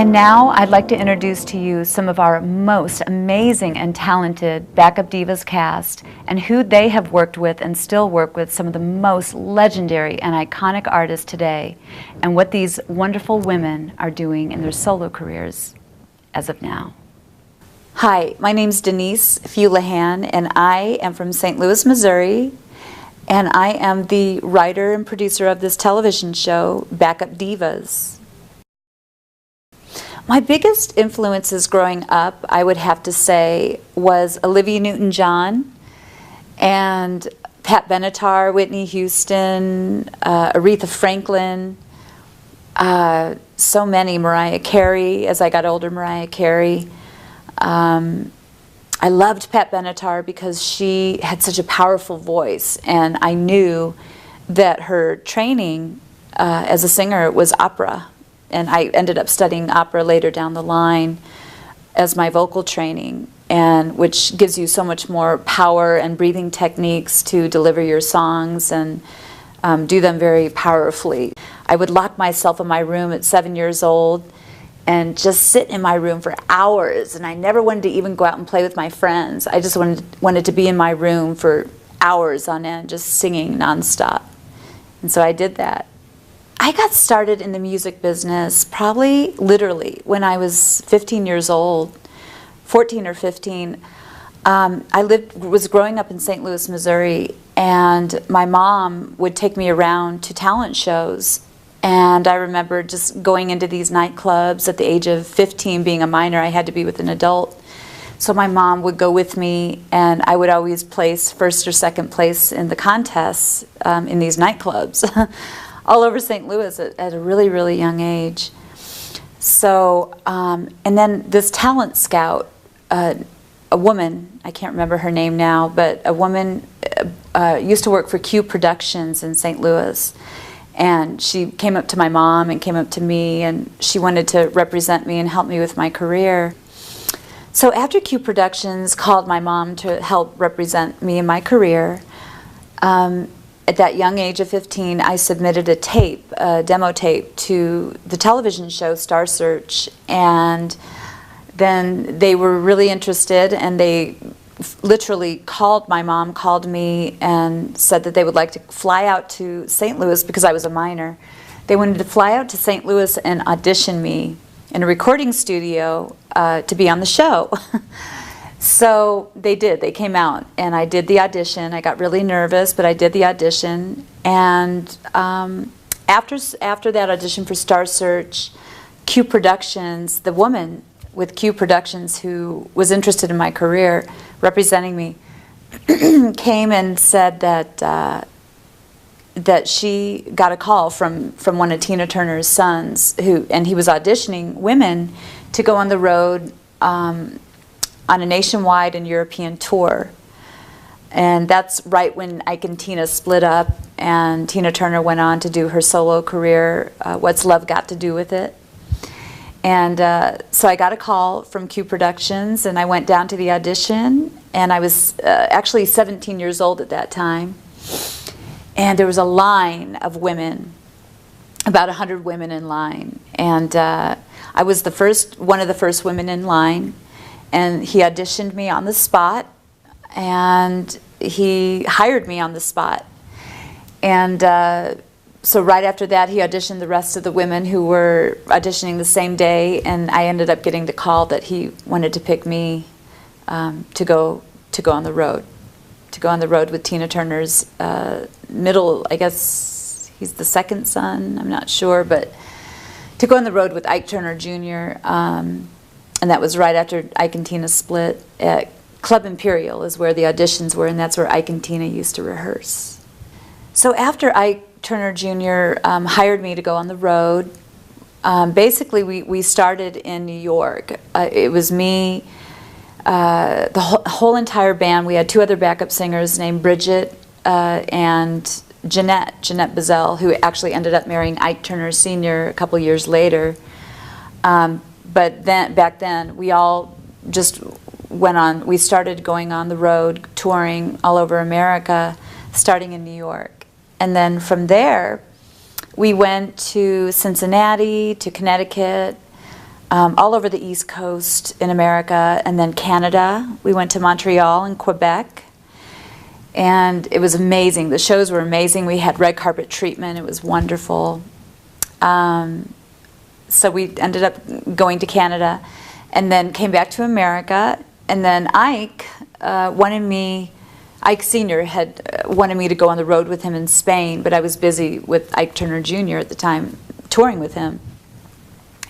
And now I'd like to introduce to you some of our most amazing and talented Backup Divas cast and who they have worked with and still work with some of the most legendary and iconic artists today, and what these wonderful women are doing in their solo careers as of now. Hi, my name's Denise Fuleihan, and I am from St. Louis, Missouri, and I am the writer and producer of this television show, Backup Divas. My biggest influences growing up, I would have to say, was Olivia Newton-John and Pat Benatar, Whitney Houston, Aretha Franklin, so many, Mariah Carey, as I got older, Mariah Carey. I loved Pat Benatar because she had such a powerful voice, and I knew that her training as a singer was opera. And I ended up studying opera later down the line as my vocal training, and which gives you so much more power and breathing techniques to deliver your songs and do them very powerfully. I would lock myself in my room at 7 years old and just sit in my room for hours, and I never wanted to even go out and play with my friends. I just wanted to be in my room for hours on end, just singing nonstop. And so I did that. I got started in the music business probably literally when I was 15 years old, 14 or 15. I was growing up in St. Louis, Missouri, and my mom would take me around to talent shows. And I remember just going into these nightclubs at the age of 15, being a minor. I had to be with an adult. So my mom would go with me, and I would always place first or second place in the contests in these nightclubs. All over St. Louis at a really, really young age. So, and then this talent scout, a woman, I can't remember her name now, but a woman used to work for Q Productions in St. Louis. And she came up to my mom and came up to me, and she wanted to represent me and help me with my career. So after Q Productions called my mom to help represent me in my career, at that young age of 15, I submitted a tape, a demo tape, to the television show Star Search, and then they were really interested, and they literally called, my mom called me and said that they would like to fly out to St. Louis because I was a minor. They wanted to fly out to St. Louis and audition me in a recording studio to be on the show. So they did. They came out, and I did the audition. I got really nervous, but I did the audition. And after that audition for Star Search, Q Productions, the woman with Q Productions who was interested in my career, representing me, came and said that that she got a call from one of Tina Turner's sons, and he was auditioning women to go on the road on a nationwide and European tour. And that's right when Ike and Tina split up, and Tina Turner went on to do her solo career, What's Love Got to Do with It. And so I got a call from Q Productions, and I went down to the audition, and I was actually 17 years old at that time. And there was a line of women, about 100 women in line. And I was one of the first women in line. And he auditioned me on the spot, and he hired me on the spot. And so right after that, he auditioned the rest of the women who were auditioning the same day, and I ended up getting the call that he wanted to pick me to go on the road, with Tina Turner's middle, I guess he's the second son, I'm not sure, but to go on the road with Ike Turner Jr., and that was right after Ike and Tina split. At Club Imperial is where the auditions were, and that's where Ike and Tina used to rehearse. So after Ike Turner Jr. Hired me to go on the road, basically we started in New York. It was me, the whole entire band. We had two other backup singers named Bridget and Jeanette Bazell, who actually ended up marrying Ike Turner Sr. a couple years later. But then, back then, we all just went on. We started going on the road, touring all over America, starting in New York. And then from there, we went to Cincinnati, to Connecticut, all over the East Coast in America, and then Canada. We went to Montreal and Quebec, and it was amazing. The shows were amazing. We had red carpet treatment. It was wonderful. So we ended up going to Canada, and then came back to America, and then Ike Ike Sr. had wanted me to go on the road with him in Spain, but I was busy with Ike Turner Jr. at the time, touring with him.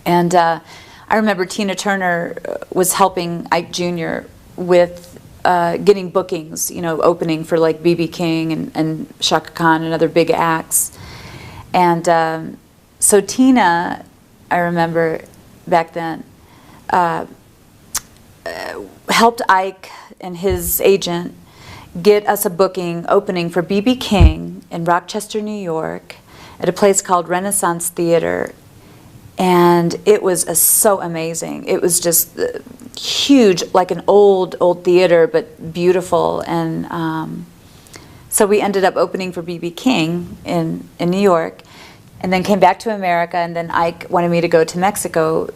And I remember Tina Turner was helping Ike Jr. with getting bookings, opening for like B.B. King and Chaka Khan and other big acts. And so Tina, I remember back then, helped Ike and his agent get us a booking opening for B.B. King in Rochester, New York, at a place called Renaissance Theater. And it was so amazing. It was just huge, like an old theater, but beautiful. And so we ended up opening for B.B. King in New York, and then came back to America. And then Ike wanted me to go to Mexico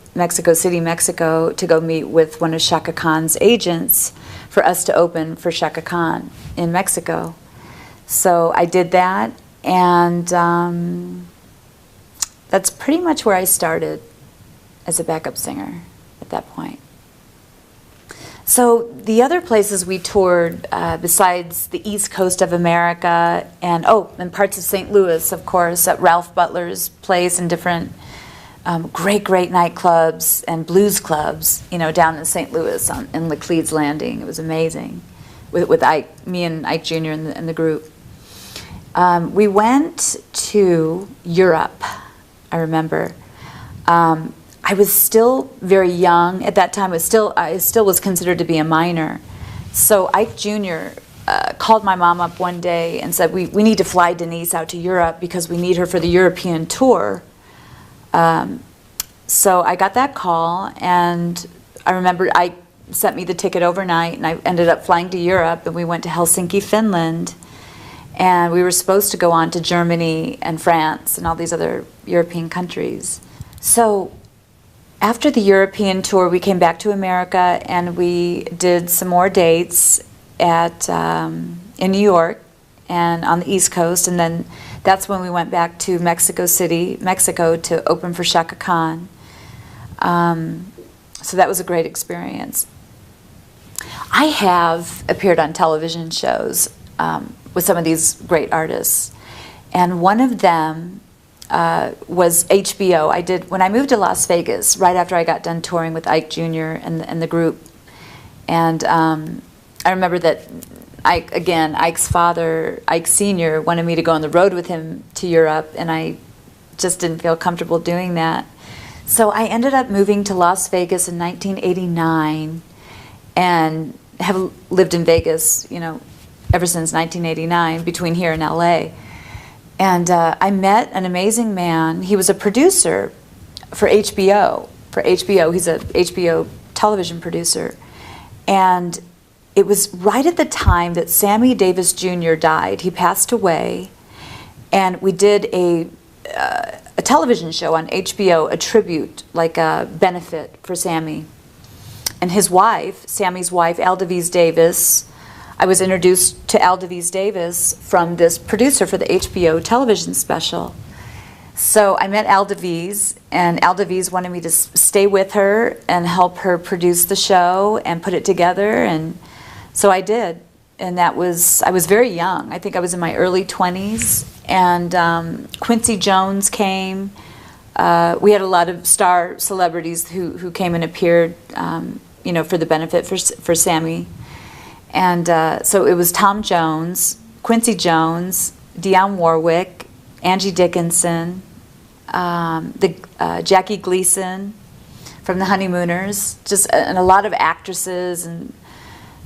City, Mexico, to go meet with one of Chaka Khan's agents for us to open for Chaka Khan in Mexico. So I did that, and that's pretty much where I started as a backup singer at that point. So the other places we toured, besides the East Coast of America, and parts of St. Louis, of course, at Ralph Butler's place, and different great nightclubs and blues clubs, down in St. Louis in Laclede's Landing. It was amazing with Ike, me and Ike Jr. and the group. We went to Europe, I remember. I was still very young at that time. I still was considered to be a minor. So Ike Jr. Called my mom up one day and said, we need to fly Denise out to Europe because we need her for the European tour. So I got that call, and I remember Ike sent me the ticket overnight, and I ended up flying to Europe, and we went to Helsinki, Finland, and we were supposed to go on to Germany and France and all these other European countries. So after the European tour, we came back to America, and we did some more dates in New York and on the East Coast, and then that's when we went back to Mexico City, Mexico, to open for Chaka Khan. So that was a great experience. I have appeared on television shows with some of these great artists, and one of them was HBO. When I moved to Las Vegas, right after I got done touring with Ike Jr. and the group, and I remember that Ike's father, Ike Sr., wanted me to go on the road with him to Europe, and I just didn't feel comfortable doing that. So I ended up moving to Las Vegas in 1989, and have lived in Vegas, ever since 1989, between here and LA. And I met an amazing man. He was a producer for HBO. He's a HBO television producer. And it was right at the time that Sammy Davis Jr. died. He passed away, and we did a television show on HBO, a tribute, like a benefit for Sammy. And his wife, Sammy's wife, Al DeVise Davis, I was introduced to Al DeVise Davis from this producer for the HBO television special. So I met Al DeVise, and Al DeVise wanted me to stay with her and help her produce the show and put it together, and so I did. And I was very young. I think I was in my early 20s, and Quincy Jones came. We had a lot of star celebrities who came and appeared, for the benefit for Sammy. And so it was Tom Jones, Quincy Jones, Dionne Warwick, Angie Dickinson, Jackie Gleason from the Honeymooners, and a lot of actresses and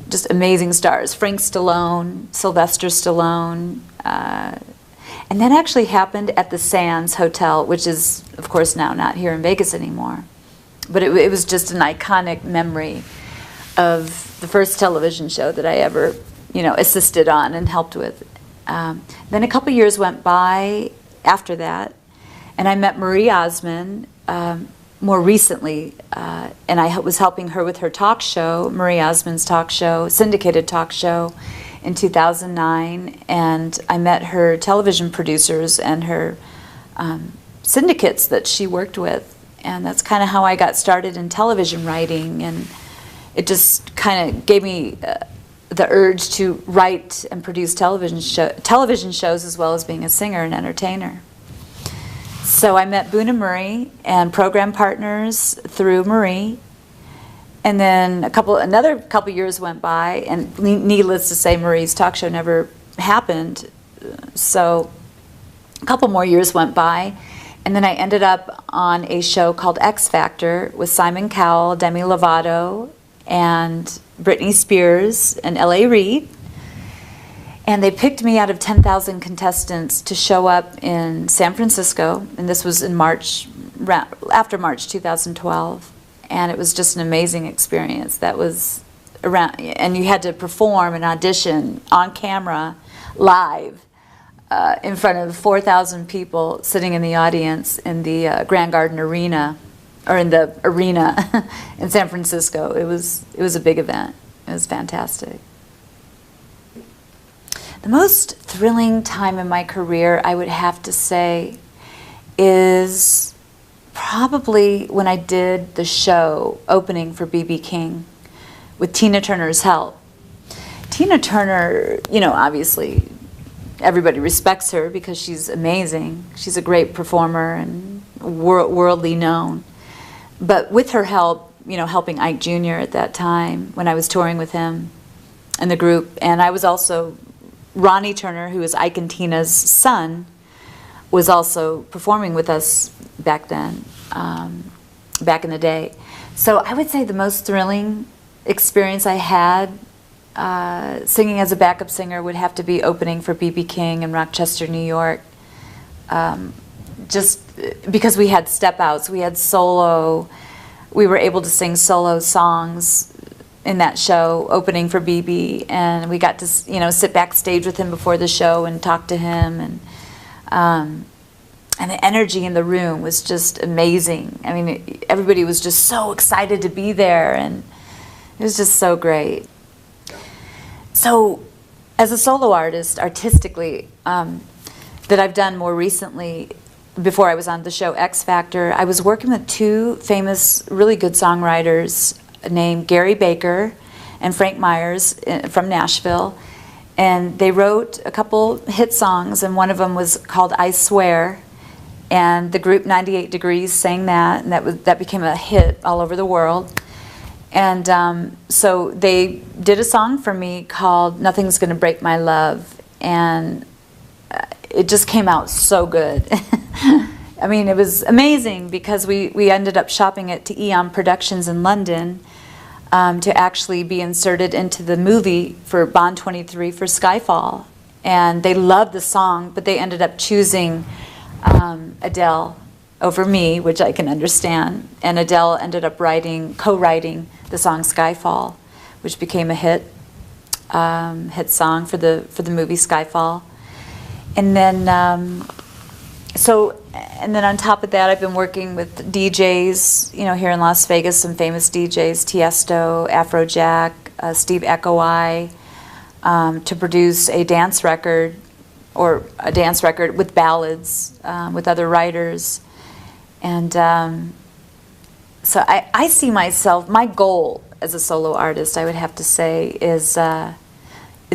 just amazing stars. Frank Stallone, Sylvester Stallone. And that actually happened at the Sands Hotel, which is, of course, now not here in Vegas anymore. But it was just an iconic memory of the first television show that I ever, assisted on and helped with. Then a couple years went by after that, and I met Marie Osmond. more recently, and I was helping her with her talk show, Marie Osmond's talk show, syndicated talk show, in 2009, and I met her television producers and her syndicates that she worked with, and that's kind of how I got started in television writing, and it just kind of gave me the urge to write and produce television shows as well as being a singer and entertainer. So I met Boone and Murray and program partners through Marie, and then another couple years went by, and needless to say, Marie's talk show never happened. So a couple more years went by, and then I ended up on a show called X Factor with Simon Cowell, Demi Lovato, and Britney Spears and L.A. Reid. And they picked me out of 10,000 contestants to show up in San Francisco, and this was in March, after March 2012. And it was just an amazing experience. That was around, and you had to perform and audition on camera, live, in front of 4,000 people sitting in the audience in the Grand Garden Arena, or in the arena in San Francisco. It was a big event. It was fantastic. The most thrilling time in my career, I would have to say, is probably when I did the show opening for B.B. King with Tina Turner's help. Tina Turner, you know, obviously everybody respects her because she's amazing. She's a great performer and worldly known. But with her help, you know, helping Ike Jr. at that time when I was touring with him and the group, and I was also, Ronnie Turner, who is Ike and Tina's son, was also performing with us back then, back in the day. So I would say the most thrilling experience I had singing as a backup singer would have to be opening for B.B. King in Rochester, New York. Just because we had step outs, we had solo, we were able to sing solo songs in that show opening for BB, and we got to, you know, sit backstage with him before the show and talk to him, and the energy in the room was just amazing. I mean, everybody was just so excited to be there, and it was just so great. So as a solo artist, artistically, that I've done more recently, before I was on the show X Factor, I was working with two famous, really good songwriters named Gary Baker and Frank Myers from Nashville, and they wrote a couple hit songs, and one of them was called I Swear, and the group 98 Degrees sang that, and that became a hit all over the world. And so they did a song for me called Nothing's Gonna Break My Love, and it just came out so good. I mean, it was amazing because we ended up shopping it to Eon Productions in London to actually be inserted into the movie for Bond 23 for Skyfall. And they loved the song, but they ended up choosing Adele over me, which I can understand. And Adele ended up co-writing the song Skyfall, which became a hit song for the movie Skyfall. And then and then on top of that, I've been working with DJs, you know, here in Las Vegas, some famous DJs, Tiesto, Afrojack, Steve Echo-Eye, to produce a dance record with ballads with other writers. And so I see myself, my goal as a solo artist, I would have to say, is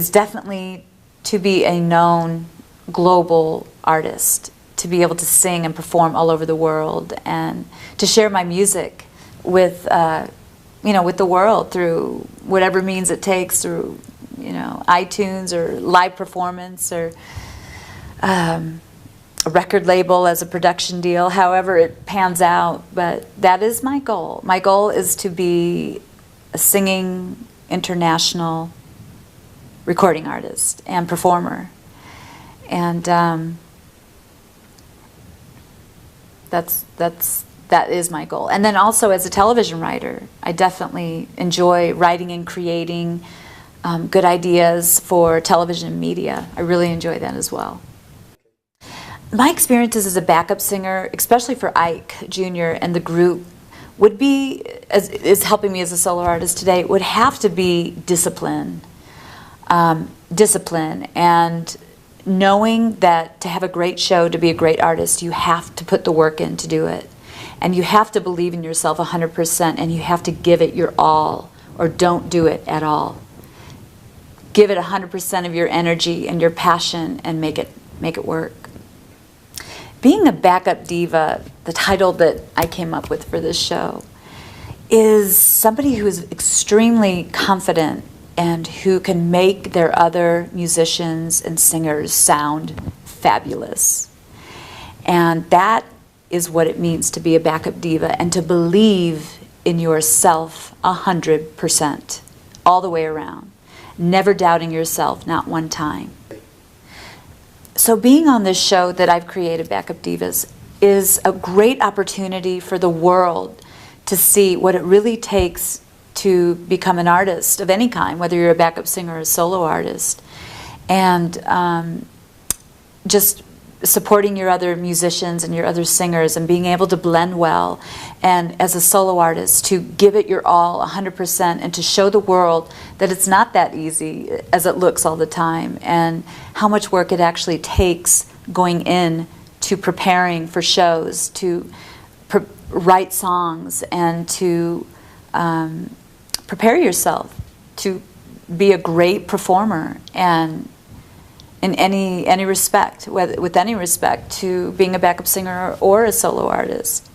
definitely to be a known global artist, to be able to sing and perform all over the world, and to share my music with, you know, with the world through whatever means it takes, through, you know, iTunes or live performance or a record label as a production deal, however it pans out. But that is my goal. My goal is to be a singing international recording artist and performer. And that is my goal. And then also as a television writer, I definitely enjoy writing and creating good ideas for television media. I really enjoy that as well. My experiences as a backup singer, especially for Ike Jr. and the group would be, as is helping me as a solo artist today, would have to be discipline. Discipline and knowing that to have a great show, to be a great artist, you have to put the work in to do it. And you have to believe in yourself 100%, and you have to give it your all, or don't do it at all. Give it 100% of your energy and your passion and make it work. Being a backup diva, the title that I came up with for this show, is somebody who is extremely confident and who can make their other musicians and singers sound fabulous. And that is what it means to be a backup diva, and to believe in yourself 100%, all the way around. Never doubting yourself, not one time. So being on this show that I've created, Backup Divas, is a great opportunity for the world to see what it really takes to become an artist of any kind, whether you're a backup singer or a solo artist. And just supporting your other musicians and your other singers and being able to blend well, and as a solo artist to give it your all 100% and to show the world that it's not that easy as it looks all the time, and how much work it actually takes going in to preparing for shows, to write songs, and to prepare yourself to be a great performer, and in any respect, with any respect to being a backup singer or a solo artist.